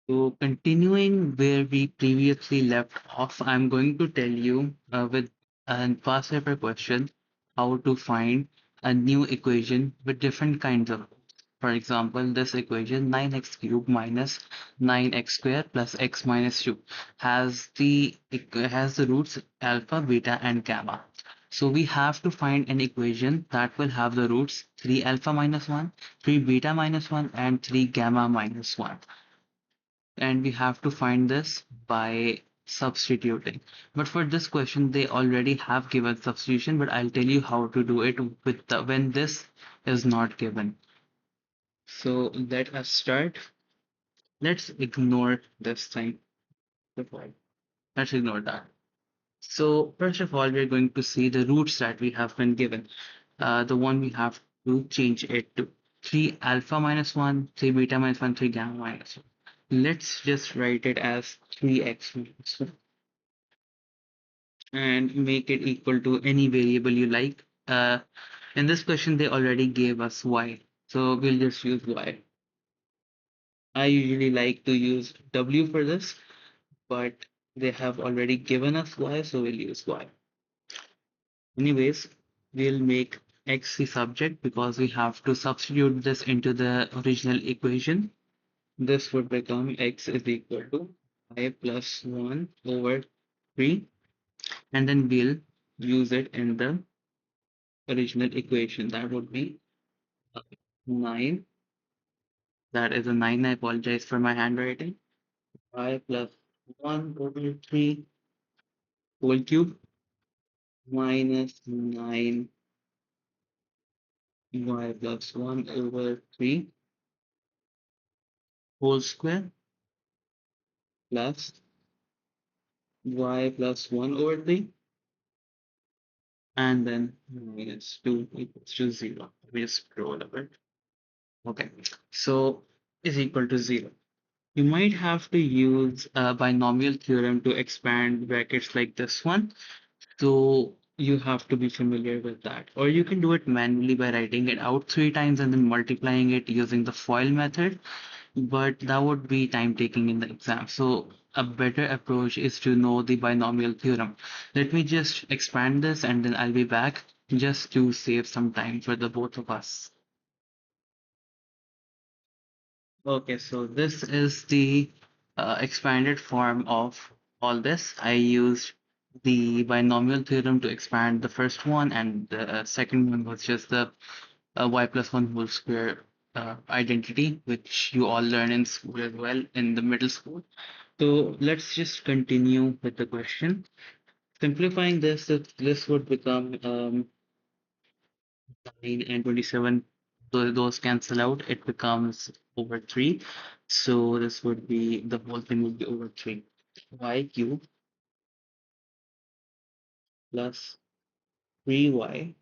So continuing where we previously left off, I'm going to tell you with a past paper question how to find a new equation with different kinds of roots. For example, this equation 9x cubed minus 9x squared plus x minus 2 has the roots alpha, beta, and gamma. So we have to find an equation that will have the roots 3 alpha minus 1, 3 beta minus 1, and 3 gamma minus 1, and we have to find this by substituting. But for this question, they already have given substitution, but I'll tell you how to do it with when this is not given. So let us start. Let's ignore this thing. Let's ignore that. So first of all, we're going to see the roots that we have been given. The one we have to change it to 3 alpha minus 1, 3 beta minus 1, 3 gamma minus 1. Let's just write it as 3x minus 1 and make it equal to any variable you like. In this question, they already gave us y, so we'll just use y. I usually like to use w for this, but they have already given us y, so we'll use y. Anyways, we'll make x the subject because we have to substitute this into the original equation. This would become x is equal to y plus 1 over 3, and then we'll use it in the original equation. That would be 9. That is a 9. I apologize for my handwriting. Y plus 1 over 3 whole cube minus 9 y plus 1 over 3 whole square plus y plus 1 over 3 and then minus 2 equals to 0. Let me just scroll a bit. Okay, so is equal to 0. You might have to use a binomial theorem to expand brackets like this one. So you have to be familiar with that. Or you can do it manually by writing it out 3 times and then multiplying it using the FOIL method. But that would be time taking in the exam. So a better approach is to know the binomial theorem. Let me just expand this and then I'll be back just to save some time for the both of us. Okay, so this is the expanded form of all this. I used the binomial theorem to expand the first one, and the second one was just the y plus 1 whole square identity, which you all learn in school as well, in the middle school. So let's just continue with the question. Simplifying this, this would become 9 and 27. Those cancel out. It becomes over 3. So this would be, the whole thing would be over 3. Y cubed plus 3y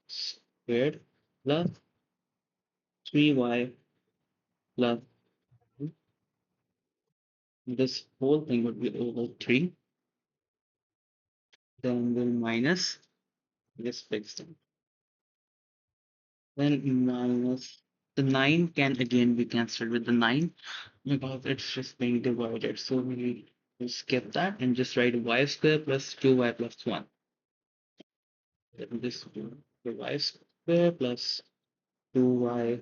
squared plus 3y plus 1. This whole thing would be over 3. Then we'll minus this fix them. Then minus the 9 can again be cancelled with the 9 because it's just being divided. So we'll skip that and just write y squared plus 2y plus 1. Then this will be y squared plus 2y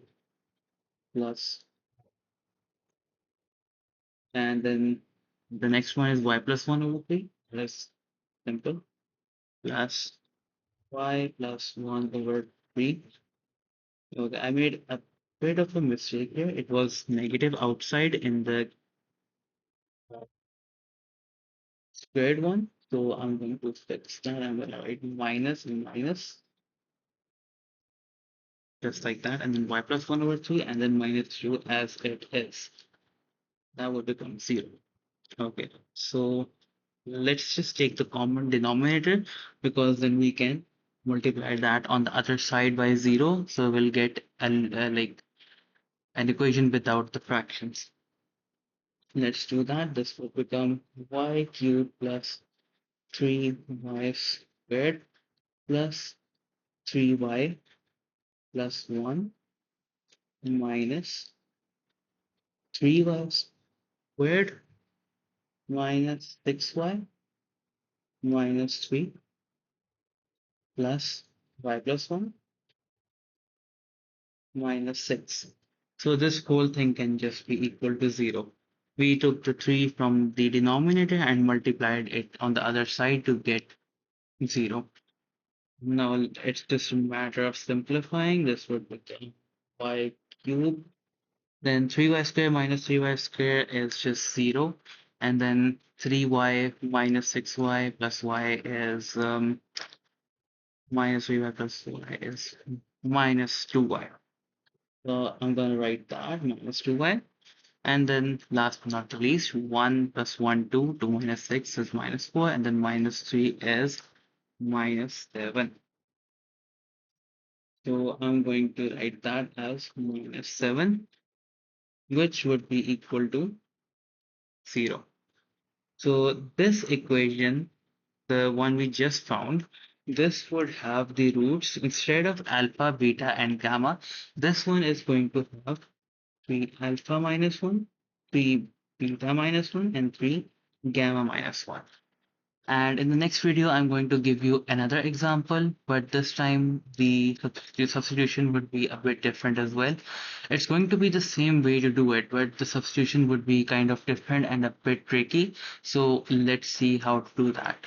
plus, and then the next one is y plus 1 over 3. That's simple. Plus y plus 1 over 3. Okay, I made a bit of a mistake here. It was negative outside in the squared one. So I'm going to fix that. I'm going to write minus and minus, just like that, and then y plus 1 over 3, and then minus 2 as it is. That would become 0. Okay, so let's just take the common denominator because then we can multiply that on the other side by 0. So we'll get like an equation without the fractions. Let's do that. This will become y cubed plus 3y squared plus 3y plus 1 minus 3y squared minus 6y minus 3 plus y plus 1 minus 6. So this whole thing can just be equal to 0. We took the 3 from the denominator and multiplied it on the other side to get 0. Now it's just a matter of simplifying. This would become y cubed. Then 3y squared minus 3y squared is just 0. And then 3y minus 6y plus y is minus 3y plus y is minus 2y. So I'm going to write that minus 2y. And then last but not the least, 1 plus 1, 2, 2 minus 6 is minus 4, and then minus 3 is minus 7. So I'm going to write that as minus 7, which would be equal to 0. So this equation, the one we just found, this would have the roots instead of alpha, beta, and gamma. This one is going to have 3 alpha minus 1, 3 beta minus 1, and 3 gamma minus 1. And in the next video, I'm going to give you another example, but this time the substitution would be a bit different as well. It's going to be the same way to do it, but the substitution would be kind of different and a bit tricky. So let's see how to do that.